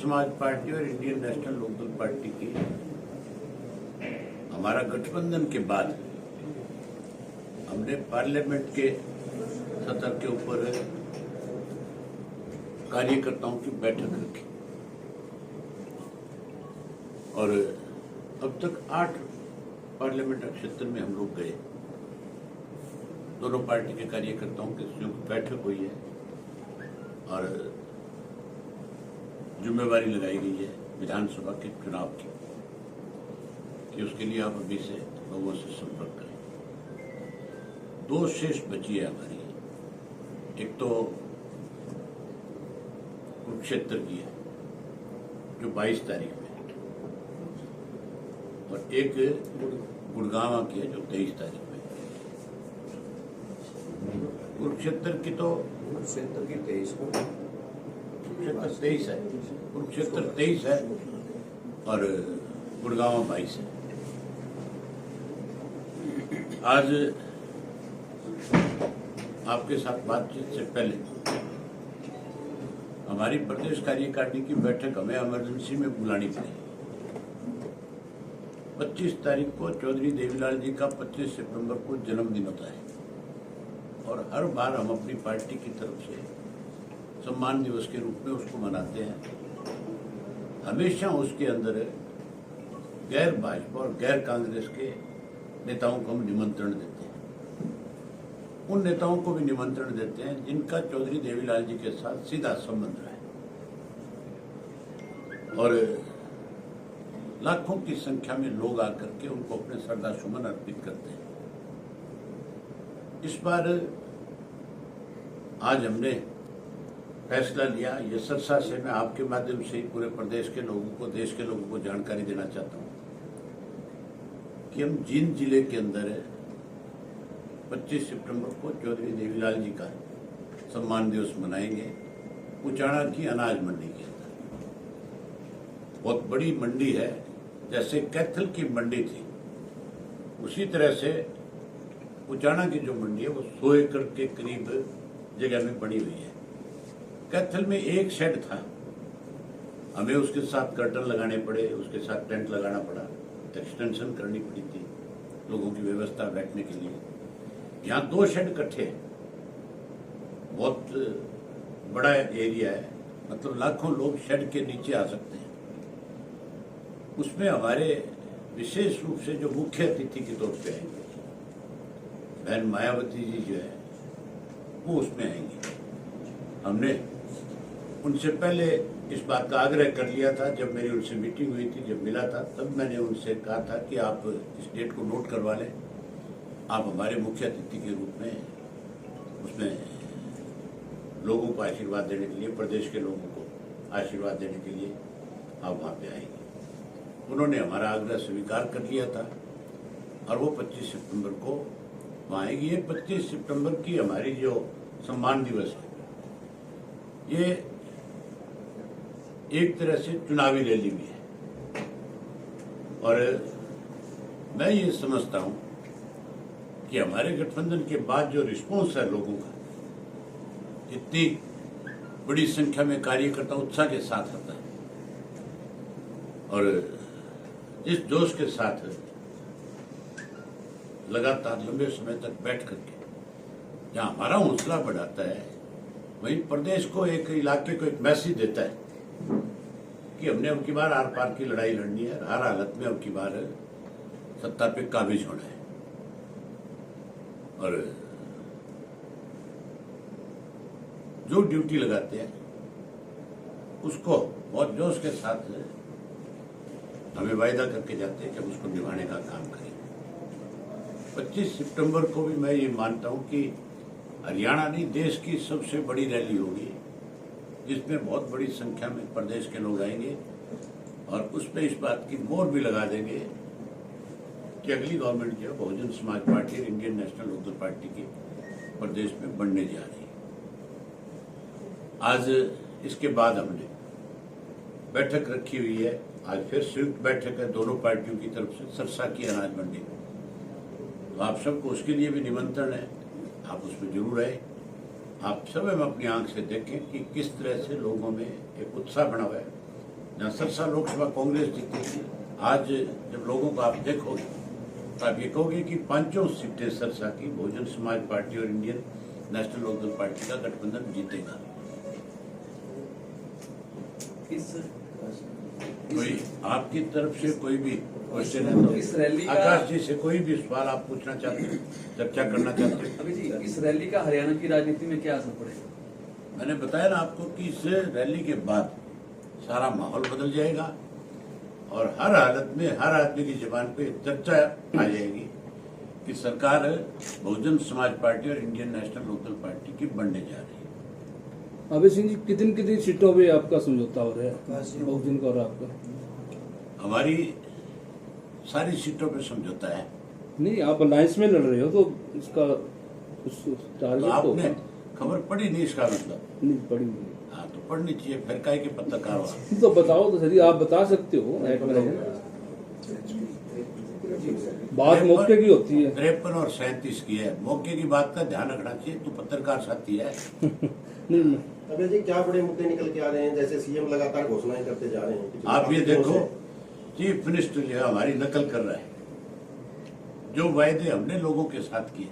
समाज पार्टी और Indian national Lokdal party की हमारा गठबंधन के बाद हमने पार्लियामेंट के सत्र के ऊपर कार्यकर्ताओं की बैठक रखी और अब तक 8 पार्लियामेंट क्षेत्र में हम लोग गए। दोनों पार्टी के कार्यकर्ताओं की संयुक्त बैठक हुई है और जिम्मेवारी लगाई गई है विधानसभा के चुनाव की कि उसके लिए आप अभी से लोगों से संपर्क करें। 2 शेष बची है हमारी, एक तो कुरुक्षेत्र की है जो 22 तारीख में है और एक गुड़गांव की है जो 23 तारीख में है। कुरुक्षेत्र की तो कुरुक्षेत्र की 23 को कुरुक्षेत्र 23 है, कुरुक्षेत्र 23 है और गुड़गांव 22 है। आज आपके साथ बातचीत से पहले हमारी प्रदेश कार्यकारिणी की बैठक हमें इमरजेंसी में बुलानी पड़ी। 25 तारीख को चौधरी देवीलाल जी का 25 सितंबर को जन्मदिन होता है और हर बार हम अपनी पार्टी की तरफ से सम्मान दिवस के रूप में उसको मनाते हैं। हमेशा उसके अंदर गैर भाजपा और गैर कांग्रेस के नेताओं को हम निमंत्रण देते हैं। उन नेताओं को भी निमंत्रण देते हैं जिनका चौधरी देवीलाल जी के साथ सीधा संबंध रहा है और लाखों की संख्या में लोग आकर के उनको अपने श्रद्धा सुमन अर्पित करते हैं। इस बार आज हमने फैसला लिया, ये सरसा से मैं आपके माध्यम से ही पूरे प्रदेश के लोगों को, देश के लोगों को जानकारी देना चाहता हूं कि हम जींद जिले के अंदर 25 सितंबर को चौधरी देवीलाल जी का सम्मान दिवस मनाएंगे। कुचाणा की अनाज मंडी के अंदर बहुत बड़ी मंडी है, जैसे कैथल की मंडी थी उसी तरह से कुचाणा की जो मंडी है वो 100 एकड़ के करीब जगह में बनी हुई है। कैथल में एक शेड था, हमें उसके साथ कर्टन लगाने पड़े, उसके साथ टेंट लगाना पड़ा, एक्सटेंशन करनी पड़ी थी लोगों की व्यवस्था बैठने के लिए। यहाँ 2 शेड इकट्ठे, बहुत बड़ा एरिया है, मतलब लाखों लोग शेड के नीचे आ सकते हैं। उसमें हमारे विशेष रूप से जो मुख्य अतिथि के तौर पे आएंगे बहन मायावती जी जो है वो उसमें आएंगे। हमने उनसे पहले इस बात का आग्रह कर लिया था, जब मेरी उनसे मीटिंग हुई थी, जब मिला था तब मैंने उनसे कहा था कि आप इस डेट को नोट करवा लें, आप हमारे मुख्य अतिथि के रूप में उसमें लोगों को आशीर्वाद देने के लिए, प्रदेश के लोगों को आशीर्वाद देने के लिए आप वहाँ पे आएंगे। उन्होंने हमारा आग्रह स्वीकार कर लिया था और वो 25 सितंबर को वहाँ आएगी। ये 25 सितंबर की हमारी जो सम्मान दिवस है ये एक तरह से चुनावी रैली भी है और मैं ये समझता हूं कि हमारे गठबंधन के बाद जो रिस्पॉन्स है लोगों का, इतनी बड़ी संख्या में कार्यकर्ता उत्साह के साथ आता है और जिस जोश के साथ लगातार लंबे समय तक बैठ करके जहां हमारा हौसला बढ़ाता है, वहीं प्रदेश को, एक इलाके को एक मैसेज देता है कि हमने अब की बार आर पार की लड़ाई लड़नी है, हर हालत में अब की बार सत्ता पे काबिज होना है और जो ड्यूटी लगाते हैं उसको बहुत जोश के साथ हमें वायदा करके जाते हैं कि हम उसको निभाने का काम करेंगे। 25 सितंबर को भी मैं ये मानता हूं कि हरियाणा नहीं, देश की सबसे बड़ी रैली होगी जिसमें बहुत बड़ी संख्या में प्रदेश के लोग आएंगे और उस पर इस बात की मोहर भी लगा देंगे कि अगली गवर्नमेंट जो है बहुजन समाज पार्टी और इंडियन नेशनल लोकदल पार्टी की प्रदेश में बनने जा रही है। आज इसके बाद हमने बैठक रखी हुई है, आज फिर संयुक्त बैठक है दोनों पार्टियों की तरफ से सरसा की अनाज मंडी में। तो आप सबको उसके लिए भी निमंत्रण है, आप उसमें जरूर आए। आप सब हम अपनी आंख से देखें कि किस तरह से लोगों में एक उत्साह बना हुआ है जहाँ सरसा लोकसभा कांग्रेस जीती थी, आज जब लोगों को आप देखोगे तो आप ये कहोगे कि 5 सीटें सरसा की बहुजन समाज पार्टी और इंडियन नेशनल लोकदल पार्टी का गठबंधन जीतेगा। कोई आपकी तरफ से कोई भी क्वेश्चन है तो इस रैली का आकाश जी से कोई भी सवाल आप पूछना चाहते हैं, चर्चा करना चाहते हैं? अभी जी इस रैली का हरियाणा की राजनीति में क्या असर पड़ेगा? मैंने बताया ना आपको कि इस रैली के बाद सारा माहौल बदल जाएगा और हर हालत में हर आदमी की जुबान पे चर्चा आ जाएगी कि सरकार बहुजन समाज पार्टी और इंडियन नेशनल लोकदल पार्टी की बनने जा रही है। अभय सिंह जी, कितनी सीटों पे आपका समझौता हो रहा है बहुजन का और आपका? हमारी सारी सीटों पे समझौता है। नहीं, आप अलायंस में लड़ रहे हो तो इसका तो टारगेट तो आपने खबर पढ़ी नहीं, इसका मतलब? नहीं पड़ी हुई। हाँ, तो पढ़नी चाहिए, फिर काहे के पत्रकार हो। तो बताओ तो सही, आप बता सकते हो। बात मौके की होती है। 53 और 37 की है, मौके की बात का ध्यान रखना चाहिए। तू पत्रकार साथी है। नहीं, अबे जी क्या बड़े मुद्दे निकल के आ रहे हैं, जैसे सीएम लगातार घोषणाएं करते जा रहे हैं। आप ये देखो, चीफ मिनिस्टर जो है हमारी नकल कर रहा है। जो वायदे हमने लोगों के साथ किए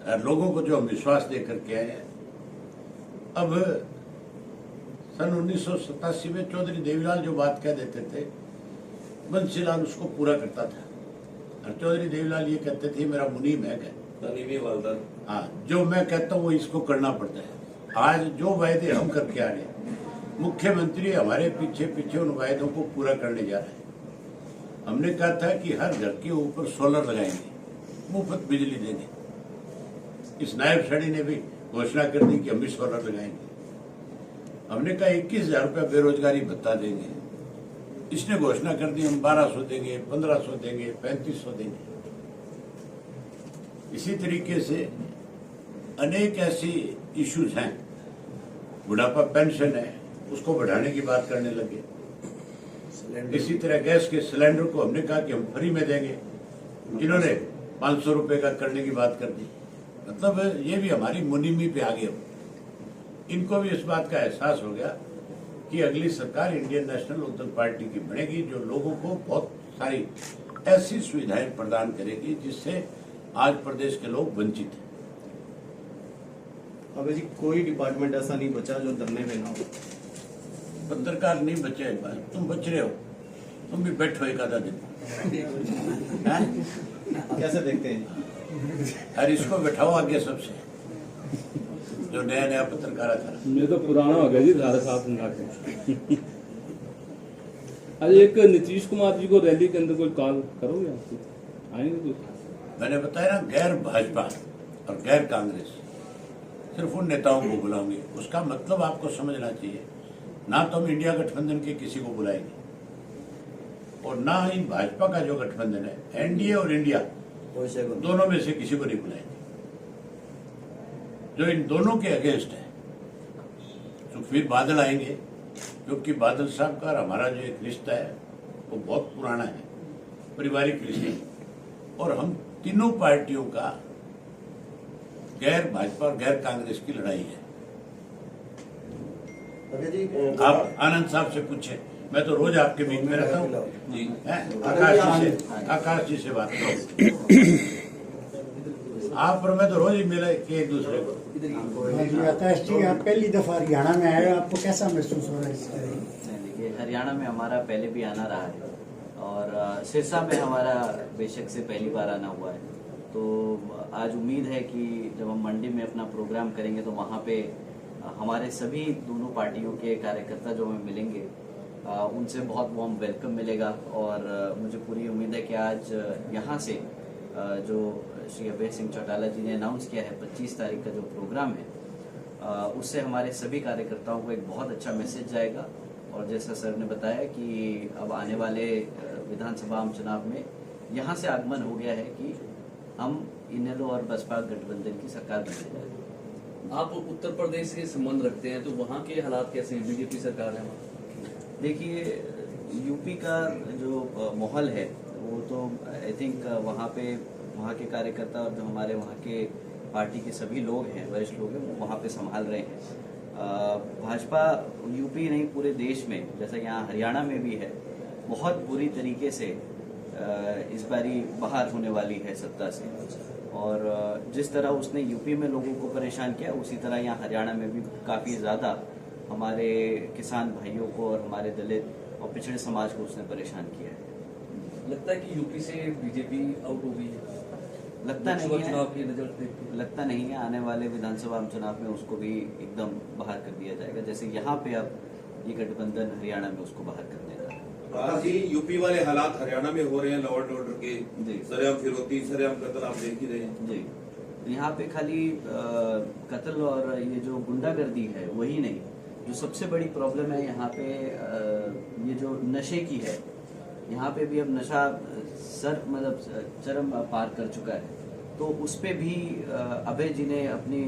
और लोगों को जो हम विश्वास देकर के आए हैं, अब सन 1987 में चौधरी देवीलाल जो बात कह देते थे, बंसीलाल उसको पूरा करता था। और चौधरी देवीलाल ये कहते थे मेरा मुनीम है, हाँ, जो मैं कहता हूँ वो इसको करना पड़ता है। आज जो वायदे हम करके आ रहे हैं, मुख्यमंत्री हमारे पीछे पीछे उन वायदों को पूरा करने जा रहे हैं। हमने कहा था कि हर घर के ऊपर सोलर लगाएंगे, मुफ्त बिजली देंगे। इस नायब साड़ी ने भी घोषणा कर दी कि हम भी सोलर लगाएंगे। हमने कहा 21,000 रुपया बेरोजगारी भत्ता देंगे, इसने घोषणा कर दी हम 1200 देंगे, 1500 देंगे, 3500 देंगे। इसी तरीके से अनेक ऐसी इश्यूज हैं। बुढ़ापा पेंशन है, उसको बढ़ाने की बात करने लगे। इसी तरह गैस के सिलेंडर को हमने कहा कि हम फ्री में देंगे, इन्होंने 500 रुपए का करने की बात कर दी। मतलब ये भी हमारी मुनीमी पे आ गए। इनको भी इस बात का एहसास हो गया कि अगली सरकार इंडियन नेशनल लोकदल पार्टी की बनेगी, जो लोगों को बहुत सारी ऐसी सुविधाएं प्रदान करेगी जिससे आज प्रदेश के लोग वंचित हैं। अबे जी कोई डिपार्टमेंट ऐसा नहीं बचा जो धरने में ना हो। पत्रकार नहीं बचे, तुम बच रहे हो, तुम भी बैठो एक आधा दिन। कैसे देखते हैं? अरे इसको बैठाओ आगे सबसे, जो नया नया पत्रकार था। मैं तो पुराना हो गया जी, सारे साथ मिला के। आज एक नीतीश कुमार जी को रैली के अंदर कोई कॉल करोगे आप? आएंगे कुछ? मैंने बताया ना, गैर भाजपा और गैर कांग्रेस सिर्फ उन नेताओं को बुलाऊंगे। उसका मतलब आपको समझना चाहिए, ना तो हम इंडिया गठबंधन के किसी को बुलाएंगे और ना ही भाजपा का जो गठबंधन है, एनडीए और इंडिया, दोनों में से किसी को नहीं बुलाएंगे। जो इन दोनों के अगेंस्ट है, सुखबीर बादल आएंगे, क्योंकि बादल साहब का हमारा जो एक रिश्ता है वो बहुत पुराना है, पारिवारिक रिश्ता। और हम तीनों पार्टियों का गैर भाजपा और गैर कांग्रेस की लड़ाई है। अबे जी आप आनंद साहब से पूछे, मैं तो रोज आपके बीच में रहता हूँ। आकाश जी से बात करो। आप और मैं तो रोज ही मिले कि एक दूसरे को। जी आकाश जी, आप पहली दफा हरियाणा में आए, आपको कैसा महसूस हो रहा है इसका? देखिए, हरियाणा में हमारा पहले भी आना रहा है और सिरसा में हमारा बेशक से पहली बार आना हुआ है। तो आज उम्मीद है कि जब हम मंडी में अपना प्रोग्राम करेंगे तो वहाँ पे हमारे सभी दोनों पार्टियों के कार्यकर्ता जो हमें मिलेंगे, उनसे बहुत वार्म वेलकम मिलेगा। और मुझे पूरी उम्मीद है कि आज यहाँ से जो श्री अभय सिंह चौटाला जी ने अनाउंस किया है 25 तारीख का जो प्रोग्राम है, उससे हमारे सभी कार्यकर्ताओं को एक बहुत अच्छा मैसेज जाएगा। और जैसा सर ने बताया कि अब आने वाले विधानसभा आम चुनाव में यहाँ से आगमन हो गया है कि हम इनेलो और बसपा गठबंधन की सरकार बनने जा रही है। आप उत्तर प्रदेश से संबंध रखते हैं, तो वहाँ के हालात कैसे हैं? बीजेपी सरकार है वहाँ। देखिए, यूपी का जो माहौल है वो तो आई थिंक वहाँ के कार्यकर्ता और जो हमारे वहाँ के पार्टी के सभी लोग हैं, वरिष्ठ लोग हैं, वो वहाँ पे संभाल रहे हैं। भाजपा यूपी नहीं पूरे देश में, जैसा यहाँ हरियाणा में भी है, बहुत बुरी तरीके से इस बारी बाहर होने वाली है सत्ता से। और जिस तरह उसने यूपी में लोगों को परेशान किया, उसी तरह यहाँ हरियाणा में भी काफ़ी ज़्यादा हमारे किसान भाइयों को और हमारे दलित और पिछड़े समाज को उसने परेशान किया है। लगता है कि यूपी से बीजेपी आउट हो गई है, लगता नहीं लोकसभा चुनाव है, की रिजल्ट देख के। लगता नहीं है आने वाले विधानसभा चुनाव में उसको भी एकदम बाहर कर दिया जाएगा, जैसे यहाँ पे अब ये गठबंधन हरियाणा में उसको बाहर कर देगा। प्रकाश जी, यूपी वाले हालात हरियाणा में हो रहे हैं, लॉ एंड ऑर्डर के जी। सरेआम फिरौती, सरेआम कत्ल आप देख ही रहे हैं। जी, यहाँ पे खाली कत्ल और ये जो गुंडागर्दी है वही नहीं, जो सबसे बड़ी प्रॉब्लम है यहाँ पे ये जो नशे की है, यहाँ पे भी अब नशा चरम पार कर चुका है। तो उस पे भी अभय जी ने अपनी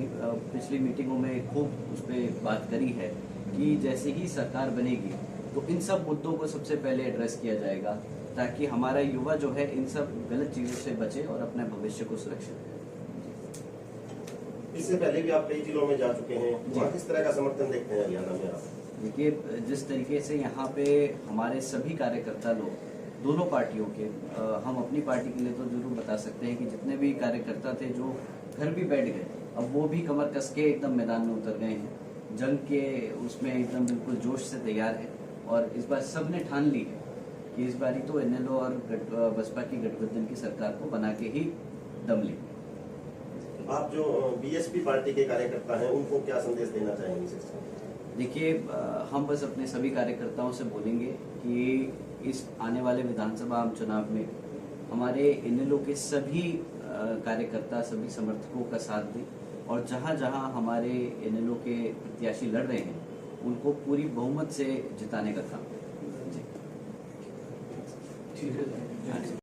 पिछली मीटिंगों में खूब उस पर बात करी है कि जैसे ही सरकार बनेगी तो इन सब मुद्दों को सबसे पहले एड्रेस किया जाएगा, ताकि हमारा युवा जो है इन सब गलत चीज़ों से बचे और अपने भविष्य को सुरक्षित करे। इससे पहले भी आप कई जिलों में जा चुके हैं, वहाँ किस तरह का समर्थन देखते हैं हरियाणा में आप? देखिए, जिस तरीके से यहाँ पे हमारे सभी कार्यकर्ता लोग दोनों पार्टियों के, हम अपनी पार्टी के लिए तो जरूर बता सकते हैं कि जितने भी कार्यकर्ता थे जो घर भी बैठ गए, अब वो भी कमर कस के एकदम मैदान में उतर गए हैं, जंग के उसमें एकदम बिल्कुल जोश से तैयार है। और इस बार सब ने ठान ली है कि इस बारी तो एनएलओ और बसपा की गठबंधन की सरकार को बना के ही दम लेंगे। आप जो बीएसपी पार्टी के कार्यकर्ता हैं, उनको क्या संदेश देना चाहेंगे? देखिए, हम बस अपने सभी कार्यकर्ताओं से बोलेंगे कि इस आने वाले विधानसभा आम चुनाव में हमारे एनएलओ के सभी कार्यकर्ता, सभी समर्थकों का साथ दें, और जहां जहां हमारे एनएलओ के प्रत्याशी लड़ रहे हैं उनको पूरी बहुमत से जिताने का काम करें। ठीक है।